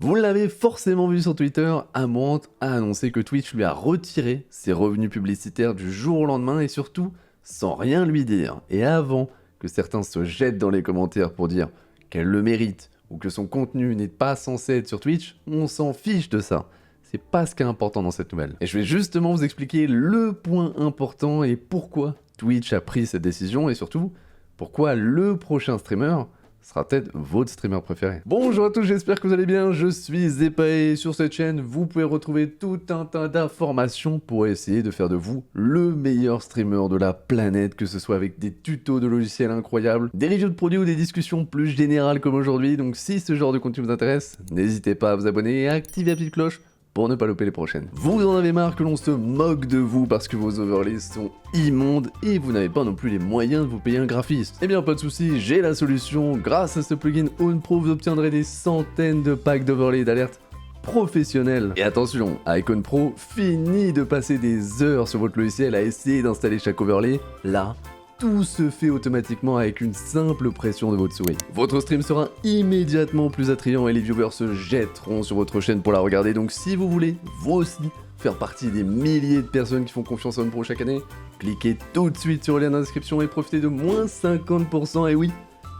Vous l'avez forcément vu sur Twitter, Amouranth a annoncé que Twitch lui a retiré ses revenus publicitaires du jour au lendemain et surtout sans rien lui dire. Et avant que certains se jettent dans les commentaires pour dire qu'elle le mérite ou que son contenu n'est pas censé être sur Twitch, on s'en fiche de ça. C'est pas ce qui est important dans cette nouvelle. Et je vais justement vous expliquer le point important et pourquoi Twitch a pris cette décision et surtout pourquoi le prochain streamer sera peut-être votre streamer préféré. Bonjour à tous, j'espère que vous allez bien, je suis Zepae et sur cette chaîne, vous pouvez retrouver tout un tas d'informations pour essayer de faire de vous le meilleur streamer de la planète, que ce soit avec des tutos de logiciels incroyables, des reviews de produits ou des discussions plus générales comme aujourd'hui. Donc si ce genre de contenu vous intéresse, n'hésitez pas à vous abonner et à activer la petite cloche pour ne pas louper les prochaines. Vous en avez marre que l'on se moque de vous parce que vos overlays sont immondes et vous n'avez pas non plus les moyens de vous payer un graphiste. Eh bien pas de soucis, j'ai la solution. Grâce à ce plugin OwnPro, vous obtiendrez des centaines de packs d'overlays d'alerte professionnels. Et attention, avec OwnPro, fini de passer des heures sur votre logiciel à essayer d'installer chaque overlay. Là, tout se fait automatiquement avec une simple pression de votre souris. Votre stream sera immédiatement plus attrayant et les viewers se jetteront sur votre chaîne pour la regarder. Donc si vous voulez, vous aussi, faire partie des milliers de personnes qui font confiance en OwnPro chaque année, cliquez tout de suite sur le lien dans la description et profitez de moins 50%. Et oui,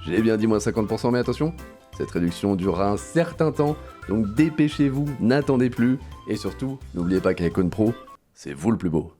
j'ai bien dit moins 50%, mais attention, cette réduction durera un certain temps. Donc dépêchez-vous, n'attendez plus. Et surtout, n'oubliez pas qu'avec OwnPro, c'est vous le plus beau.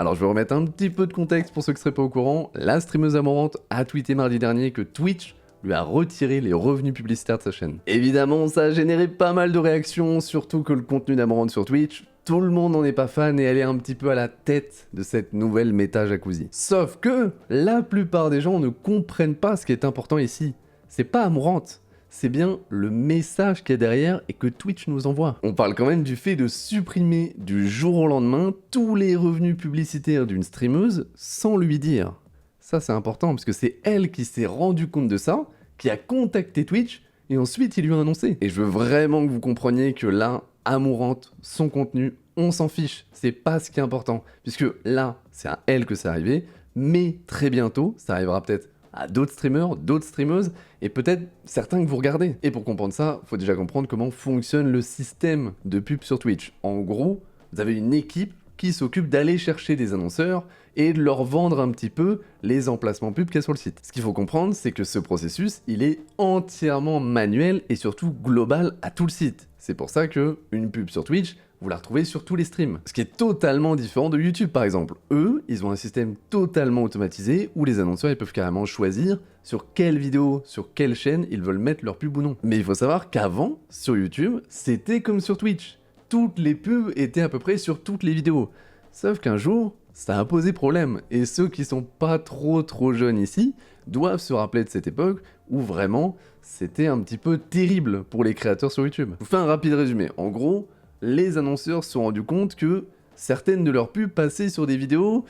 Alors je vais remettre un petit peu de contexte pour ceux qui ne seraient pas au courant. La streameuse Amouranth a tweeté mardi dernier que Twitch lui a retiré les revenus publicitaires de sa chaîne. Évidemment, ça a généré pas mal de réactions, surtout que le contenu d'Amouranth sur Twitch, tout le monde n'en est pas fan et elle est un petit peu à la tête de cette nouvelle méta jacuzzi. Sauf que la plupart des gens ne comprennent pas ce qui est important ici. C'est pas Amouranth, c'est bien le message qu'il y a derrière et que Twitch nous envoie. On parle quand même du fait de supprimer du jour au lendemain tous les revenus publicitaires d'une streameuse sans lui dire. Ça c'est important parce que c'est elle qui s'est rendue compte de ça, qui a contacté Twitch et ensuite il lui a annoncé. Et je veux vraiment que vous compreniez que là, Amouranth, son contenu, on s'en fiche. C'est pas ce qui est important puisque là, c'est à elle que c'est arrivé, mais très bientôt, ça arrivera peut-être à d'autres streamers, d'autres streameuses, et peut-être certains que vous regardez. Et pour comprendre ça, il faut déjà comprendre comment fonctionne le système de pub sur Twitch. En gros, vous avez une équipe qui s'occupe d'aller chercher des annonceurs et de leur vendre un petit peu les emplacements pubs qu'il y a sur le site. Ce qu'il faut comprendre, c'est que ce processus, il est entièrement manuel et surtout global à tout le site. C'est pour ça que une pub sur Twitch, vous la retrouvez sur tous les streams. Ce qui est totalement différent de YouTube par exemple. Eux, ils ont un système totalement automatisé où les annonceurs ils peuvent carrément choisir sur quelle vidéo, sur quelle chaîne ils veulent mettre leur pub ou non. Mais il faut savoir qu'avant, sur YouTube, c'était comme sur Twitch. Toutes les pubs étaient à peu près sur toutes les vidéos. Sauf qu'un jour, ça a posé problème. Et ceux qui sont pas trop jeunes ici doivent se rappeler de cette époque où vraiment c'était un petit peu terrible pour les créateurs sur YouTube. Je vous fais un rapide résumé. En gros, les annonceurs se sont rendus compte que certaines de leurs pubs passaient sur des vidéos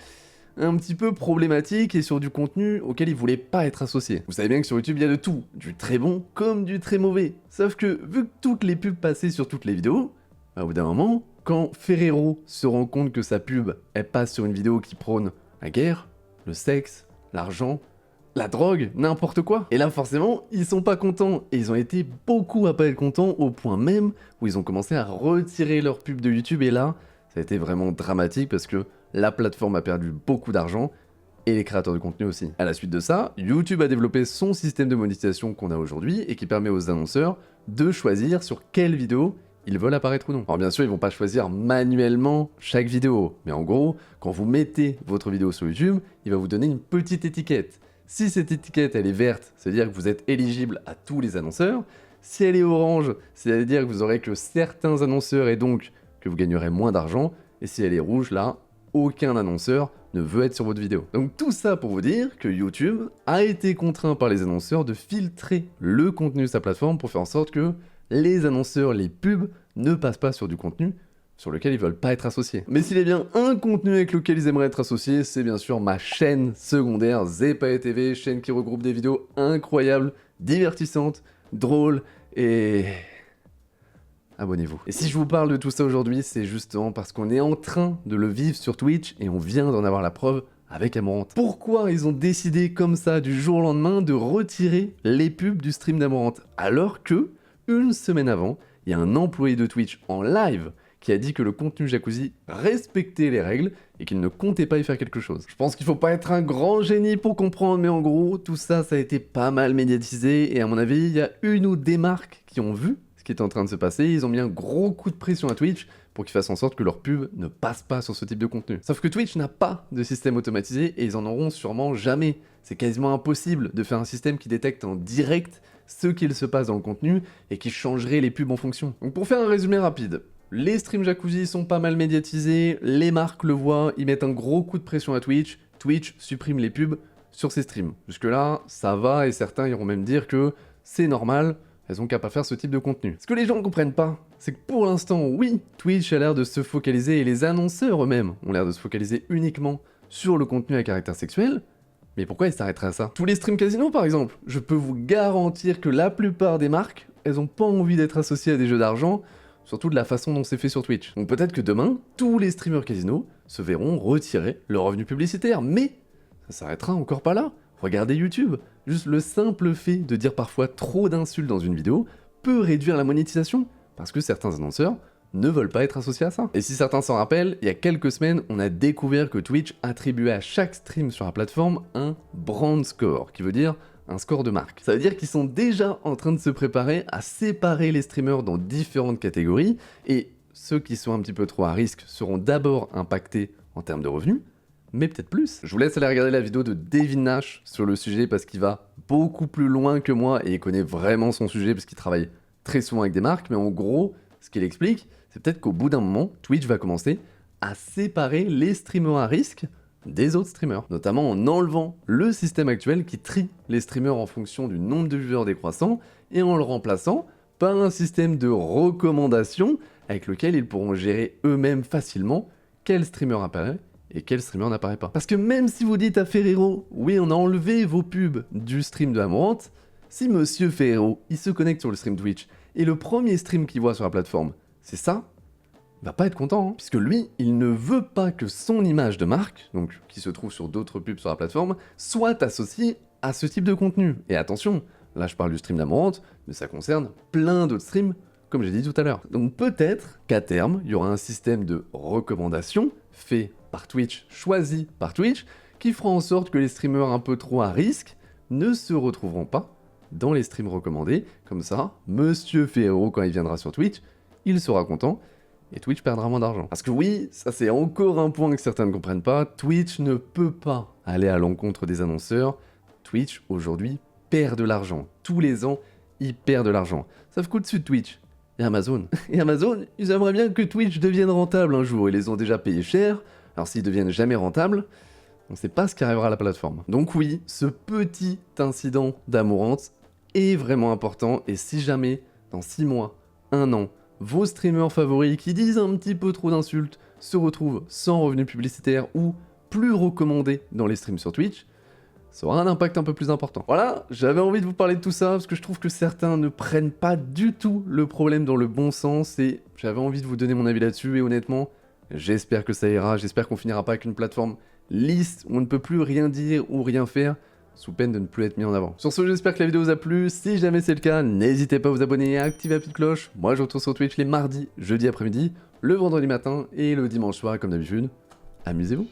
un petit peu problématiques et sur du contenu auquel ils voulaient pas être associés. Vous savez bien que sur YouTube, il y a de tout, du très bon comme du très mauvais. Sauf que vu que toutes les pubs passaient sur toutes les vidéos, au bout d'un moment, quand Ferrero se rend compte que sa pub, elle passe sur une vidéo qui prône la guerre, le sexe, l'argent, la drogue, n'importe quoi. Et là, forcément, ils sont pas contents. Et ils ont été beaucoup à pas être contents au point même où ils ont commencé à retirer leur pub de YouTube. Et là, ça a été vraiment dramatique parce que la plateforme a perdu beaucoup d'argent et les créateurs de contenu aussi. À la suite de ça, YouTube a développé son système de monétisation qu'on a aujourd'hui et qui permet aux annonceurs de choisir sur quelle vidéo ils veulent apparaître ou non. Alors bien sûr, ils vont pas choisir manuellement chaque vidéo. Mais en gros, quand vous mettez votre vidéo sur YouTube, il va vous donner une petite étiquette. Si cette étiquette elle est verte, c'est-à-dire que vous êtes éligible à tous les annonceurs. Si elle est orange, c'est-à-dire que vous aurez que certains annonceurs et donc que vous gagnerez moins d'argent. Et si elle est rouge, là, aucun annonceur ne veut être sur votre vidéo. Donc tout ça pour vous dire que YouTube a été contraint par les annonceurs de filtrer le contenu de sa plateforme pour faire en sorte que les annonceurs, les pubs, ne passent pas sur du contenu sur lequel ils veulent pas être associés. Mais s'il y a bien un contenu avec lequel ils aimeraient être associés, c'est bien sûr ma chaîne secondaire Zepae TV, chaîne qui regroupe des vidéos incroyables, divertissantes, drôles et... abonnez-vous. Et si je vous parle de tout ça aujourd'hui, c'est justement parce qu'on est en train de le vivre sur Twitch et on vient d'en avoir la preuve avec Amouranth. Pourquoi ils ont décidé comme ça du jour au lendemain de retirer les pubs du stream d'Amouranth alors que, une semaine avant, il y a un employé de Twitch en live qui a dit que le contenu Jacuzzi respectait les règles et qu'il ne comptait pas y faire quelque chose. Je pense qu'il faut pas être un grand génie pour comprendre, mais en gros, tout ça, ça a été pas mal médiatisé, et à mon avis, il y a une ou des marques qui ont vu ce qui était en train de se passer, ils ont mis un gros coup de pression à Twitch pour qu'ils fassent en sorte que leur pub ne passe pas sur ce type de contenu. Sauf que Twitch n'a pas de système automatisé, et ils en auront sûrement jamais. C'est quasiment impossible de faire un système qui détecte en direct ce qu'il se passe dans le contenu, et qui changerait les pubs en fonction. Donc pour faire un résumé rapide, les streams Jacuzzi sont pas mal médiatisés, les marques le voient, ils mettent un gros coup de pression à Twitch, Twitch supprime les pubs sur ses streams. Jusque là, ça va, et certains iront même dire que c'est normal, elles ont qu'à pas faire ce type de contenu. Ce que les gens ne comprennent pas, c'est que pour l'instant, oui, Twitch a l'air de se focaliser, et les annonceurs eux-mêmes ont l'air de se focaliser uniquement sur le contenu à caractère sexuel, mais pourquoi ils s'arrêteraient à ça? Tous les streams casino par exemple, je peux vous garantir que la plupart des marques, elles ont pas envie d'être associées à des jeux d'argent, surtout de la façon dont c'est fait sur Twitch. Donc peut-être que demain, tous les streamers casino se verront retirer leur revenu publicitaire, mais ça s'arrêtera encore pas là. Regardez YouTube, juste le simple fait de dire parfois trop d'insultes dans une vidéo peut réduire la monétisation, parce que certains annonceurs ne veulent pas être associés à ça. Et si certains s'en rappellent, il y a quelques semaines, on a découvert que Twitch attribuait à chaque stream sur la plateforme un brand score, qui veut dire un score de marque. Ça veut dire qu'ils sont déjà en train de se préparer à séparer les streamers dans différentes catégories, et ceux qui sont un petit peu trop à risque seront d'abord impactés en termes de revenus, mais peut-être plus. Je vous laisse aller regarder la vidéo de Devin Nash sur le sujet parce qu'il va beaucoup plus loin que moi et il connaît vraiment son sujet parce qu'il travaille très souvent avec des marques, mais en gros, ce qu'il explique, c'est peut-être qu'au bout d'un moment, Twitch va commencer à séparer les streamers à risque des autres streamers, notamment en enlevant le système actuel qui trie les streamers en fonction du nombre de viewers décroissant et en le remplaçant par un système de recommandation avec lequel ils pourront gérer eux-mêmes facilement quel streamer apparaît et quel streamer n'apparaît pas. Parce que même si vous dites à Ferrero, oui on a enlevé vos pubs du stream de Amouranth, si Monsieur Ferrero, il se connecte sur le stream Twitch et le premier stream qu'il voit sur la plateforme, c'est ça, il va pas être content, hein, puisque lui, il ne veut pas que son image de marque, donc qui se trouve sur d'autres pubs sur la plateforme, soit associée à ce type de contenu. Et attention, là je parle du stream d'Amouranth, mais ça concerne plein d'autres streams, comme j'ai dit tout à l'heure. Donc peut-être qu'à terme, il y aura un système de recommandation fait par Twitch, choisi par Twitch, qui fera en sorte que les streamers un peu trop à risque ne se retrouveront pas dans les streams recommandés. Comme ça, Monsieur Ferrero, quand il viendra sur Twitch, il sera content, et Twitch perdra moins d'argent. Parce que oui, ça c'est encore un point que certains ne comprennent pas, Twitch ne peut pas aller à l'encontre des annonceurs. Twitch, aujourd'hui, perd de l'argent. Tous les ans, il perd de l'argent. Sauf qu'au-dessus de Twitch, il y a Amazon. Et Amazon, ils aimeraient bien que Twitch devienne rentable un jour. Ils les ont déjà payés cher, alors s'ils deviennent jamais rentables, on ne sait pas ce qui arrivera à la plateforme. Donc oui, ce petit incident d'Amouranth est vraiment important, et si jamais, dans 6 mois, 1 an, vos streamers favoris qui disent un petit peu trop d'insultes se retrouvent sans revenus publicitaires ou plus recommandés dans les streams sur Twitch, ça aura un impact un peu plus important. Voilà, j'avais envie de vous parler de tout ça parce que je trouve que certains ne prennent pas du tout le problème dans le bon sens et j'avais envie de vous donner mon avis là-dessus et honnêtement, j'espère que ça ira, j'espère qu'on finira pas avec une plateforme lisse où on ne peut plus rien dire ou rien faire sous peine de ne plus être mis en avant. Sur ce, j'espère que la vidéo vous a plu. Si jamais c'est le cas, n'hésitez pas à vous abonner et à activer la petite cloche. Moi, je vous retrouve sur Twitch les mardis, jeudi après-midi, le vendredi matin et le dimanche soir, comme d'habitude. Amusez-vous.